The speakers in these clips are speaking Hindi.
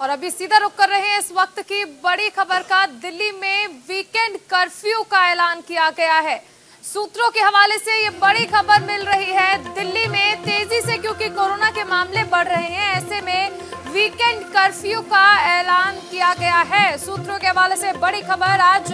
और अभी सीधा रुख कर रहे हैं इस वक्त की बड़ी खबर का। दिल्ली में वीकेंड कर्फ्यू का ऐलान किया गया है। सूत्रों के हवाले से ये बड़ी खबर मिल रही है। दिल्ली में तेजी से क्योंकि कोरोना के मामले बढ़ रहे हैं, ऐसे में वीकेंड कर्फ्यू का ऐलान किया गया है। सूत्रों के हवाले से बड़ी खबर आज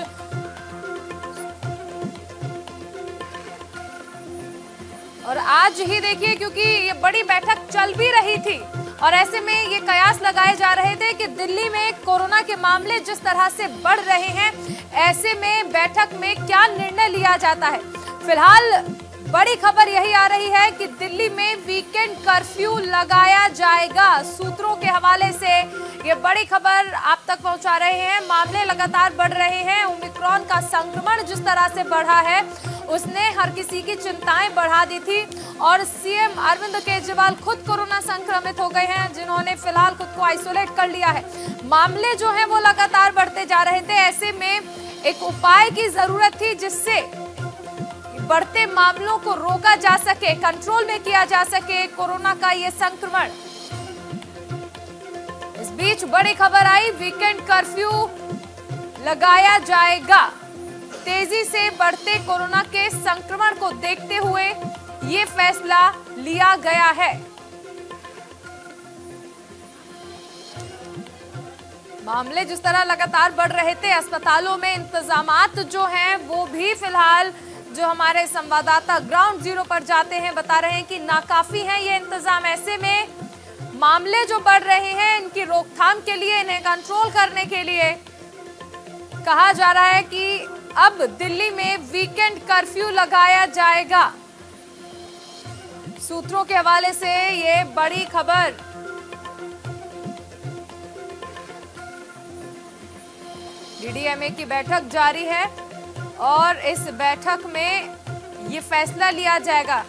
और आज ही देखिए, क्योंकि ये बड़ी बैठक चल भी रही थी और ऐसे में ये कयास लगाए जा रहे थे कि दिल्ली में कोरोना के मामले जिस तरह से बढ़ रहे हैं, ऐसे में बैठक में क्या निर्णय लिया जाता है। फिलहाल बड़ी खबर यही आ रही है कि दिल्ली में वीकेंड कर्फ्यू लगाया जाएगा। सूत्रों के हवाले से ये बड़ी खबर आप तक पहुंचा रहे हैं। मामले लगातार बढ़ रहे हैं। ओमिक्रॉन का संक्रमण जिस तरह से बढ़ा है, उसने हर किसी की चिंताएं बढ़ा दी थी और सीएम अरविंद केजरीवाल खुद कोरोना संक्रमित हो गए हैं, जिन्होंने फिलहाल खुद को आइसोलेट कर लिया है। मामले जो हैं वो लगातार बढ़ते जा रहे थे। ऐसे में एक उपाय की जरूरत थी जिससे बढ़ते मामलों को रोका जा सके, कंट्रोल में किया जा सके कोरोना का ये संक्रमण। इस बीच बड़ी खबर आई, वीकेंड कर्फ्यू लगाया जाएगा। तेजी से बढ़ते कोरोना के संक्रमण को देखते हुए ये फैसला लिया गया है। मामले जिस तरह लगातार बढ़ रहे थे, अस्पतालों में इंतजामात जो हैं वो भी फिलहाल जो हमारे संवाददाता ग्राउंड जीरो पर जाते हैं बता रहे हैं कि नाकाफी हैं ये इंतजाम। ऐसे में मामले जो बढ़ रहे हैं, इनकी रोकथाम के लिए, इन्हें कंट्रोल करने के लिए कहा जा रहा है कि अब दिल्ली में वीकेंड कर्फ्यू लगाया जाएगा। सूत्रों के हवाले से ये बड़ी खबर। डीडीएमए की बैठक जारी है और इस बैठक में ये फैसला लिया जाएगा।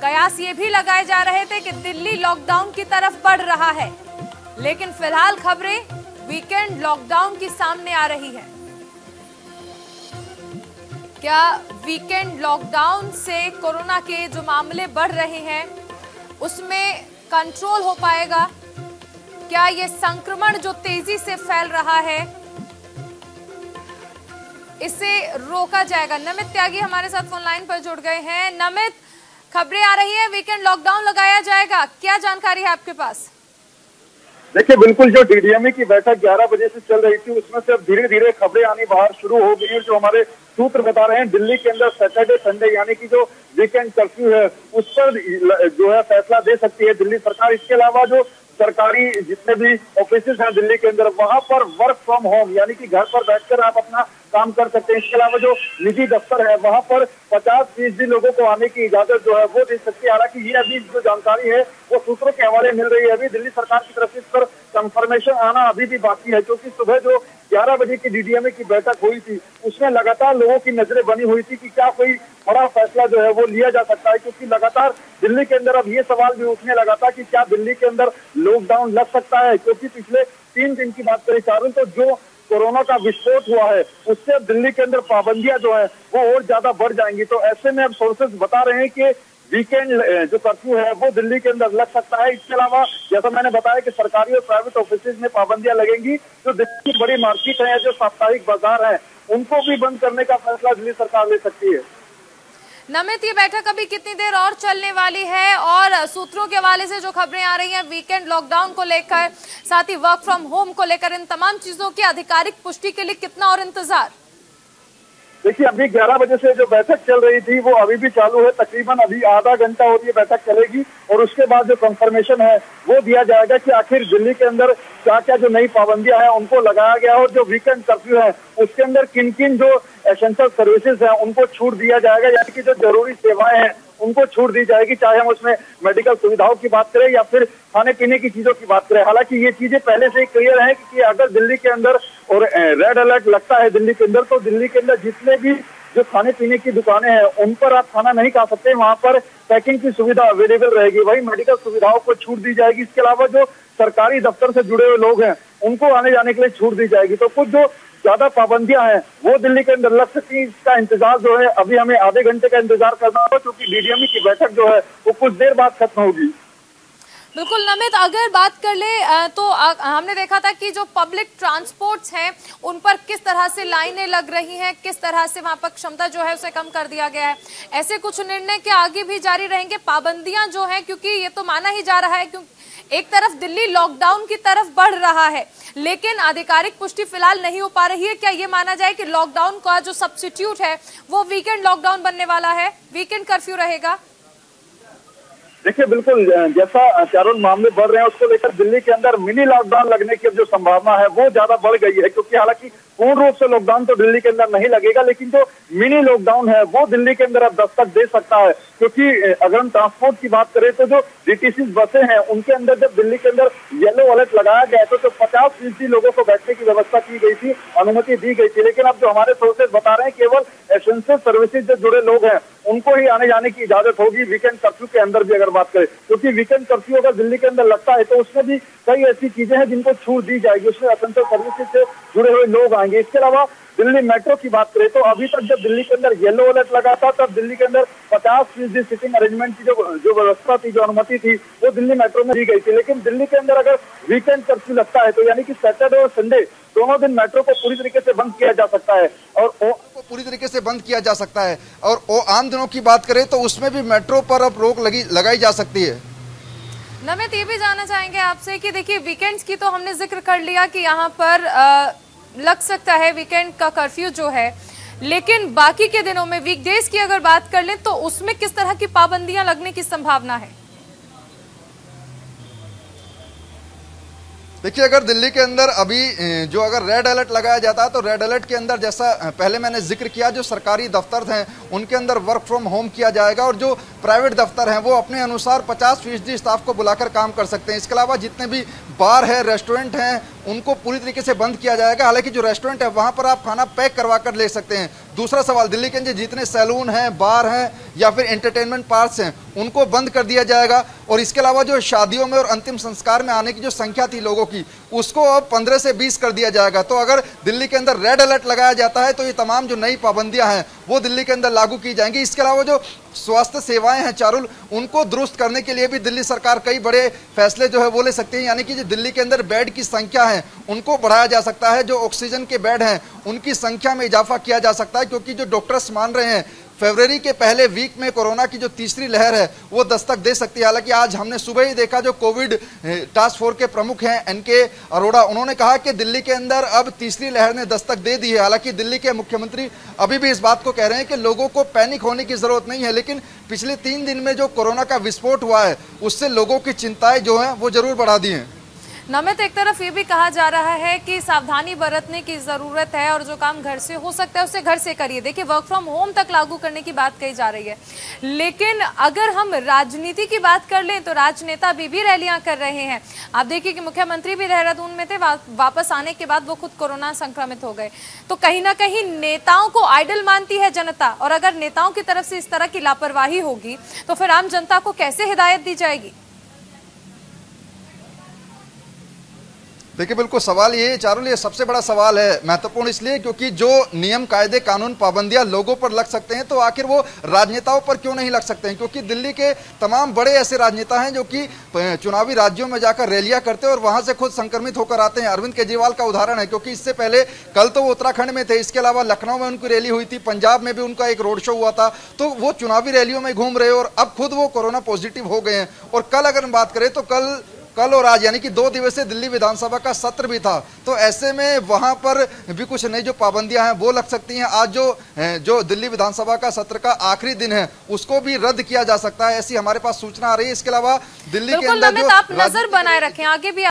कयास ये भी लगाए जा रहे थे कि दिल्ली लॉकडाउन की तरफ बढ़ रहा है, लेकिन फिलहाल खबरें वीकेंड लॉकडाउन की सामने आ रही है। क्या वीकेंड लॉकडाउन से कोरोना के जो मामले बढ़ रहे हैं उसमें कंट्रोल हो पाएगा? क्या ये संक्रमण जो तेजी से फैल रहा है, इसे रोका जाएगा? नमित त्यागी हमारे साथ फोन लाइन पर जुड़ गए हैं। नमित, खबरें आ रही है वीकेंड लॉकडाउन लगाया जाएगा, क्या जानकारी है आपके पास? देखिए, बिल्कुल जो डीडीएमए की बैठक 11 बजे से चल रही थी, उसमें से अब धीरे धीरे खबरें आनी बाहर शुरू हो गई है। जो हमारे सूत्र बता रहे हैं, दिल्ली के अंदर सैटरडे संडे यानी कि जो वीकेंड कर्फ्यू है उस पर जो है फैसला दे सकती है दिल्ली सरकार। इसके अलावा जो सरकारी जितने भी ऑफिसेज हैं दिल्ली के अंदर, वहां पर वर्क फ्रॉम होम यानी कि घर पर बैठकर आप अपना काम कर सकते हैं। इसके अलावा जो निजी दफ्तर है वहां पर 50% लोगों को आने की इजाजत जो है वो दे सकती है। हालांकि ये अभी जो जानकारी है वो सूत्रों के हवाले मिल रही है। अभी दिल्ली सरकार की तरफ से इस पर कंफर्मेशन आना अभी भी बाकी है, क्योंकि सुबह जो 11 बजे की डीडीएमए की बैठक हुई थी उसमें लगातार लोगों की नजरें बनी हुई थी कि क्या कोई बड़ा फैसला जो है वो लिया जा सकता है, क्योंकि लगातार दिल्ली के अंदर अब ये सवाल भी उठने लगा था कि क्या दिल्ली के अंदर लॉकडाउन लग सकता है, क्योंकि पिछले 3 दिन की बात करें चारों, तो जो कोरोना का विस्फोट हुआ है उससे अब दिल्ली के अंदर पाबंदियां जो है वो और ज्यादा बढ़ जाएंगी। तो ऐसे में अब सोर्सेज बता रहे हैं कि वीकेंड जो कर्फ्यू है वो दिल्ली के अंदर लग सकता है। इसके अलावा जैसा मैंने बताया कि सरकारी और प्राइवेट ऑफिसेज में पाबंदियां लगेंगी। जो दिल्ली की बड़ी मार्केट है, जो साप्ताहिक बाजार है, उनको भी बंद करने का फैसला दिल्ली सरकार ले सकती है। नमित, ये बैठक अभी कितनी देर और चलने वाली है? और सूत्रों के हवाले से जो खबरें आ रही हैं वीकेंड लॉकडाउन को लेकर, साथ ही वर्क फ्रॉम होम को लेकर, इन तमाम चीजों की आधिकारिक पुष्टि के लिए कितना और इंतजार? देखिए, अभी 11 बजे से जो बैठक चल रही थी वो अभी भी चालू है। तकरीबन अभी आधा घंटा और ये बैठक चलेगी और उसके बाद जो कंफर्मेशन है वो दिया जाएगा कि आखिर दिल्ली के अंदर क्या क्या जो नई पाबंदियां हैं उनको लगाया गया और जो वीकेंड कर्फ्यू है उसके अंदर किन किन जो एसेंशियल सर्विसेज हैं उनको छूट दिया जाएगा, यानी कि जो जरूरी सेवाएं हैं उनको छूट दी जाएगी, चाहे हम उसमें मेडिकल सुविधाओं की बात करें या फिर खाने पीने की चीजों की बात करें। हालांकि ये चीजें पहले से ही क्लियर है कि अगर दिल्ली के अंदर और रेड अलर्ट लगता है दिल्ली के अंदर, तो दिल्ली के अंदर जितने भी जो खाने पीने की दुकानें हैं उन पर आप खाना नहीं खा सकते, वहां पर पैकिंग की सुविधा अवेलेबल रहेगी। वही मेडिकल सुविधाओं को छूट दी जाएगी। इसके अलावा जो सरकारी दफ्तर से जुड़े हुए लोग हैं उनको आने जाने के लिए छूट दी जाएगी। तो कुछ जो ज्यादा पाबंदियां हैं वो दिल्ली के अंदर लग सकती है। इसका इंतजार जो है अभी हमें आधे घंटे का इंतजार करना होगा, क्योंकि डीडीएमए की बैठक जो है वो कुछ देर बाद खत्म होगी। बिल्कुल नमित, अगर बात कर ले तो हमने देखा था कि जो पब्लिक ट्रांसपोर्ट्स हैं उन पर किस तरह से लाइनें लग रही हैं, किस तरह से वहां पर क्षमता जो है उसे कम कर दिया गया है। ऐसे कुछ निर्णय क्या आगे भी जारी रहेंगे? पाबंदियां जो हैं, क्योंकि ये तो माना ही जा रहा है क्योंकि एक तरफ दिल्ली लॉकडाउन की तरफ बढ़ रहा है, लेकिन आधिकारिक पुष्टि फिलहाल नहीं हो पा रही है। क्या ये माना जाए कि लॉकडाउन का जो सब्स्टिट्यूट है वो वीकेंड लॉकडाउन बनने वाला है, वीकेंड कर्फ्यू रहेगा? देखिए बिल्कुल, जैसा चारों मामले बढ़ रहे हैं उसको लेकर दिल्ली के अंदर मिनी लॉकडाउन लगने की जो संभावना है वो ज्यादा बढ़ गई है, क्योंकि हालांकि पूर्ण रूप से लॉकडाउन तो दिल्ली के अंदर नहीं लगेगा, लेकिन जो मिनी लॉकडाउन है वो दिल्ली के अंदर अब दस्तक दे सकता है। क्योंकि अगर हम ट्रांसपोर्ट की बात करें तो जो डीटीसी बसें हैं उनके अंदर जब दिल्ली के अंदर येलो अलर्ट लगाया गया तो 50% लोगों को बैठने की व्यवस्था की गई थी, अनुमति दी गई थी। लेकिन अब जो हमारे सोर्सेज बता रहे हैं केवल एसेंशियल सर्विसेज से जुड़े लोग हैं उनको ही आने जाने की इजाजत होगी वीकेंड कर्फ्यू के अंदर भी अगर बात करें, क्योंकि वीकेंड कर्फ्यू अगर दिल्ली के अंदर लगता है तो उसमें भी कई ऐसी चीजें हैं जिनको छूट दी जाएगी, उसमें एसेंशियल सर्विसेज से जुड़े हुए लोग आएंगे। इसके अलावा दिल्ली मेट्रो की बात करें तो अभी तक जब दिल्ली के अंदर येलो अलर्ट लगा था तब दिल्ली के अंदर 50% सिटिंग अरेंजमेंट की जो व्यवस्था थी, जो अनुमति थी वो दिल्ली मेट्रो में दी गई थी। लेकिन दिल्ली के अंदर अगर वीकेंड कर्फ्यू लगता है तो यानी कि सैटरडे और संडे दोनों दिन मेट्रो को पूरी तरीके से बंद किया जा सकता है और आम दिनों की बात करें तो उसमें भी मेट्रो पर अब रोक लगाई जा सकती है। नमित, ये भी जानना चाहेंगे आपसे कि देखिए वीकेंड्स की तो हमने जिक्र कर लिया कि यहाँ पर लग सकता है वीकेंड का कर्फ्यू जो है, लेकिन बाकी के दिनों में वीकडेज की अगर बात कर लें तो उसमें किस तरह की पाबंदियां लगने की संभावना है? देखिए, अगर दिल्ली के अंदर अभी जो अगर रेड अलर्ट लगाया जाता है तो रेड अलर्ट के अंदर जैसा पहले मैंने जिक्र किया, जो सरकारी दफ्तर हैं उनके अंदर वर्क फ्रॉम होम किया जाएगा और जो प्राइवेट दफ्तर हैं वो अपने अनुसार 50% स्टाफ को बुलाकर काम कर सकते हैं। इसके अलावा जितने भी बार है, रेस्टोरेंट हैं, उनको पूरी तरीके से बंद किया जाएगा। हालांकि जो रेस्टोरेंट है वहां पर आप खाना पैक करवा कर ले सकते हैं। दूसरा सवाल, दिल्ली के अंदर जितने सैलून हैं, बार हैं या फिर एंटरटेनमेंट पार्क्स हैं उनको बंद कर दिया जाएगा। और इसके अलावा जो शादियों में और अंतिम संस्कार में आने की जो संख्या थी लोगों की, उसको अब 15 से 20 कर दिया जाएगा। तो अगर दिल्ली के अंदर रेड अलर्ट लगाया जाता है तो ये तमाम जो नई पाबंदियां हैं वो दिल्ली के अंदर लागू की जाएंगी। इसके अलावा जो स्वास्थ्य सेवाएं हैं चारुल, उनको दुरुस्त करने के लिए भी दिल्ली सरकार कई बड़े फैसले जो है वो ले सकती है। यानी कि जो दिल्ली के अंदर बेड की संख्या है उनको बढ़ाया जा सकता है, जो ऑक्सीजन के बेड हैं उनकी संख्या में इजाफा किया जा सकता है, क्योंकि जो डॉक्टर्स मान रहे हैं फरवरी के पहले वीक में कोरोना की जो तीसरी लहर है वो दस्तक दे सकती है। हालांकि आज हमने सुबह ही देखा, जो कोविड टास्क फोर्स के प्रमुख हैं एनके अरोड़ा, उन्होंने कहा कि दिल्ली के अंदर अब तीसरी लहर ने दस्तक दे दी है। हालांकि दिल्ली के मुख्यमंत्री अभी भी इस बात को कह रहे हैं कि लोगों को पैनिक होने की जरूरत नहीं है, लेकिन पिछले 3 दिन में जो कोरोना का विस्फोट हुआ है उससे लोगों की चिंताएं जो है वो जरूर बढ़ा दी हैं। नमित, एक तरफ ये भी कहा जा रहा है कि सावधानी बरतने की जरूरत है और जो काम घर से हो सकता है उसे घर से करिए। देखिए, वर्क फ्रॉम होम तक लागू करने की बात कही जा रही है, लेकिन अगर हम राजनीति की बात कर लें तो राजनेता भी रैलियां कर रहे हैं। आप देखिए कि मुख्यमंत्री भी देहरादून में थे, वापस आने के बाद वो खुद कोरोना संक्रमित हो गए। तो कहीं ना कहीं नेताओं को आइडल मानती है जनता, और अगर नेताओं की तरफ से इस तरह की लापरवाही होगी तो फिर आम जनता को कैसे हिदायत दी जाएगी? देखिए, बिल्कुल सवाल ये चारुल, ये सबसे बड़ा सवाल है, महत्वपूर्ण इसलिए क्योंकि जो नियम, कायदे, कानून, पाबंदियां लोगों पर लग सकते हैं तो आखिर वो राजनेताओं पर क्यों नहीं लग सकते हैं? क्योंकि दिल्ली के तमाम बड़े ऐसे राजनेता हैं जो कि चुनावी राज्यों में जाकर रैलियां करते हैं और वहां से खुद संक्रमित होकर आते हैं। अरविंद केजरीवाल का उदाहरण है, क्योंकि इससे पहले कल तो वो उत्तराखंड में थे, इसके अलावा लखनऊ में उनकी रैली हुई थी, पंजाब में भी उनका एक रोड शो हुआ था। तो वो चुनावी रैलियों में घूम रहे और अब खुद वो कोरोना पॉजिटिव हो गए हैं। और कल अगर हम बात करें तो कल और आज यानी कि 2 दिवसीय दिल्ली विधानसभा का सत्र भी था, तो ऐसे में वहां पर भी कुछ नई जो पाबंदियां हैं वो लग सकती हैं। आज जो दिल्ली विधानसभा का सत्र का आखिरी दिन है उसको भी रद्द किया जा सकता है, ऐसी हमारे पास सूचना आ रही है। इसके अलावा दिल्ली के अंदर आप नजर बनाए रखें, आगे भी